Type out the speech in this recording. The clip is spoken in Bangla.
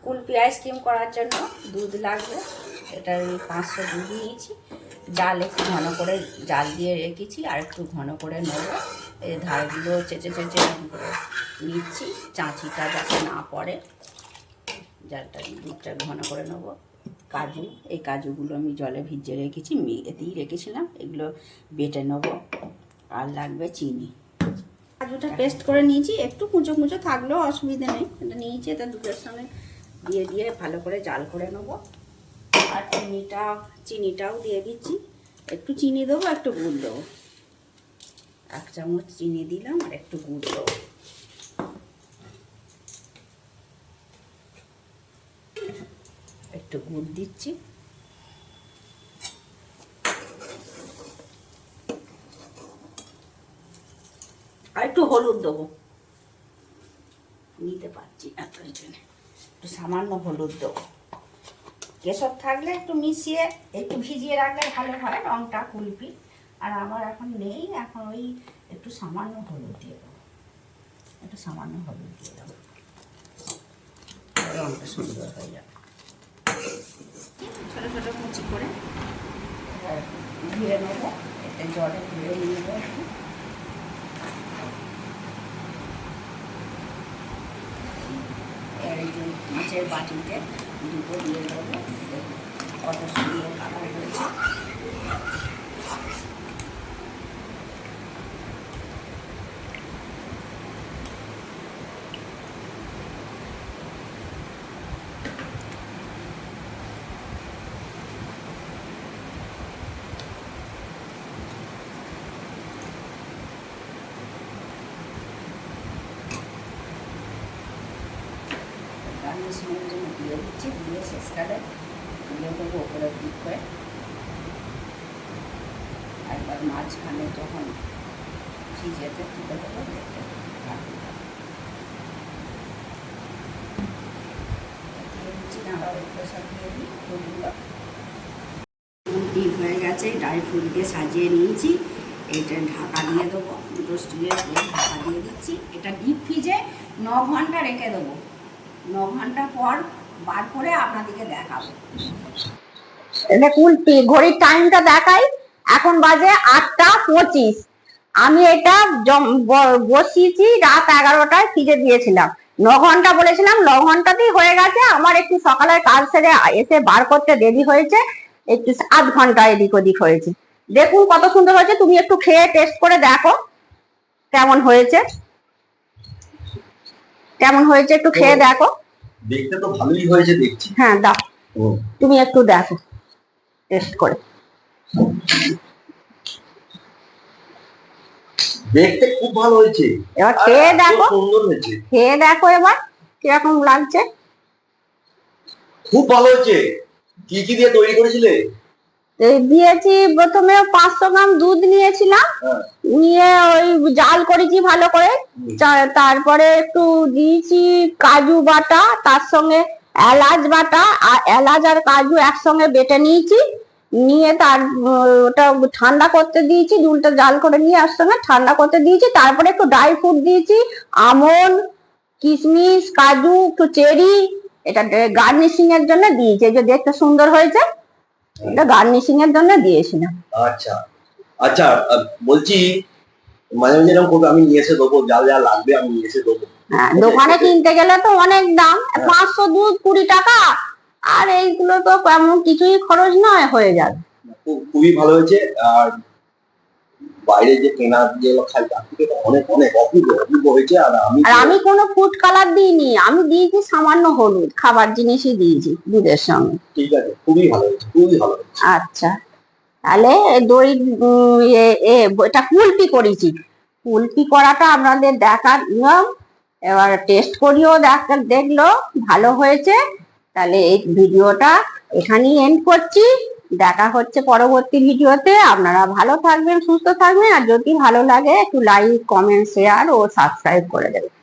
কুলপি আইসক্রিম করার জন্য দুধ লাগবে। এটা 500 দুধ নিয়েছি, জাল একটু ঘন করে জাল দিয়ে রেখেছি, আর একটু ঘন করে নেব। এই ধারগুলো চেঁচে চেঁচে করে নিচ্ছি, চাঁচিটা যাতে না পড়ে। জালটা দুধটা ঘন করে নেব। কাজু, এই কাজুগুলো আমি জলে ভিজিয়ে রেখেছি, এতেই রেখেছিলাম, এগুলো বেটে নেব। আর লাগবে চিনি। কাজুটা পেস্ট করে নিয়েছি, একটু কুঁচো কুঁচো থাকলেও অসুবিধা নেই। এটা নিয়েছি, এটা দুধের সঙ্গে দিয়ে দিয়ে ভালো করে জাল করে নেব। আর চিনিটাও দিয়ে দিচ্ছি। একটু চিনি দেবো, একটু গুড় দেবো। 1 চামচ চিনি দিলাম, আর একটু গুড় দেবো। একটু গুড় দিচ্ছি। আর একটু হলুদ দেবো, নিতে পারছি না তার জন্য একটু সামান্য হলুদ দেবো। কেশর থাকলে একটু মিশিয়ে একটু ভিজিয়ে রাখলে ভালো হয় রঙটা কুলপি। আর আমার এখন নেই, এখন ওই একটু সামান্য হলুদ দিয়ে দেবো। একটু সামান্য হলুদ দিয়ে দেবো, রঙটা সুন্দর হয়ে যাবে। ছোটো ছোটো কুচি করে ধুয়ে নেবো, এতে জলে ধুয়ে নিয়ে নেবো একটু। এই যে মাছের বাটিতে দুটো দিয়ে দেবো, কত সুন্দর কালার হয়েছে। গার্নিশিংয়ের জন্য দিয়ে দিচ্ছি, দিয়ে শেষকালে তুলে দেবো ওপরের দিক করে। একবার মাঝখানে যখন ফ্রিজেতে তুলে দেবো, দেখতে ভালো লাগে। দিয়ে দিচ্ছি না, আবার এগুলো সব দিয়ে দিই ফুলগুলো। ফুলটি হয়ে গেছে, ড্রাই ফ্রুট দিয়ে সাজিয়ে নিয়েছি। এটা ঢাকা দিয়ে দেবো, দুটো স্টিলের প্লেট ঢাকা দিয়ে দিচ্ছি। এটা ডিপ ফ্রিজে 9 ঘন্টা রেখে দেবো। 9 ঘন্টা পর বার করে আপনাদেরকে দেখাবো। এটা কুলপি ঘড়ির টাইমটা দেখাই, এখন বাজে 8টা 25। আমি এটা বসিয়েছি রাত 11টায়, ফ্রিজে দিয়েছিলাম। 9 ঘন্টা বলেছিলাম, 9 ঘন্টাতেই হয়ে গেছে। আমার একটু সকালের কাজ সেরে এসে বার করতে দেরি হয়েছে, একটু 8 ঘন্টা এদিক ওদিক হয়েছে। দেখুন কত সুন্দর হয়েছে। তুমি একটু খেয়ে টেস্ট করে দেখো কেমন হয়েছে, কেমন হয়েছে একটু খেয়ে দেখো। দেখতে তো ভালোই হয়েছে দেখছি। হ্যাঁ দাও, তুমি একটু দেখো টেস্ট করে। দেখতে খুব ভালো হয়েছে, এবার খেয়ে দেখো, সুন্দর হয়েছে। খেয়ে দেখো এবার কিরকম লাগছে। খুব ভালো হয়েছে। কি কি দিয়ে তৈরি করেছিলে? দিয়েছি প্রথমে 500 গ্রাম দুধ নিয়েছিলাম, নিয়ে ওই জাল করেছি ভালো করে। তারপরে একটু দিয়েছি কাজু বাটা, তার সঙ্গে এলাচ বাটা, আর এলাচ আর কাজু একসঙ্গে বেটে নিয়েছি। নিয়ে তার ওটা ঠান্ডা করতে দিয়েছি, দুধটা জাল করে নিয়ে একসঙ্গে ঠান্ডা করতে দিয়েছি। তারপরে একটু ড্রাই ফ্রুট দিয়েছি, আমন্ড, কিশমিশ, কাজু, একটু চেরি। এটা গার্নিশিং এর জন্য দিয়েছি, এই যে দেখতে সুন্দর হয়েছে, এটা গার্নিশিং এর জন্য দিয়েছিলাম। আচ্ছা আচ্ছা, বলছি মাঝে মাঝে এরকম করবে, আমি নিয়ে এসে দেবো, যা যা লাগবে আমি নিয়ে এসে দেবো। হ্যাঁ, দোকানে কিনতে গেলে তো অনেক দাম, 500 দুধ 20 টাকা, আর এইগুলো তো তেমন কিছুই খরচ নয়, হয়ে যাবে। খুবই ভালো হয়েছে। আর বাইরে যে কেনা যেগুলো খাই তার থেকে অনেক অনেক অপূর্ব অপূর্ব হয়েছে। আর আমি কোনো ফুড কালার দিইনি, আমি দিয়েছি সামান্য হলুদ, খাবার জিনিসই দিয়েছি দুধের সঙ্গে। ঠিক আছে, খুবই ভালো হয়েছে, খুবই ভালো হয়েছে। আচ্ছা, তাহলে দই এটা কুলপি করেছি। কুলপি করাটা আপনাদের দেখার নিয়ম, এবার টেস্ট করিও দেখলো ভালো হয়েছে। তাহলে এই ভিডিওটা এখানেই এন্ড করছি। দেখা হচ্ছে পরবর্তী ভিডিওতে। আপনারা ভালো থাকবেন, সুস্থ থাকবেন, আর যদি ভালো লাগে একটু লাইক, কমেন্ট, শেয়ার ও সাবস্ক্রাইব করে দেবেন।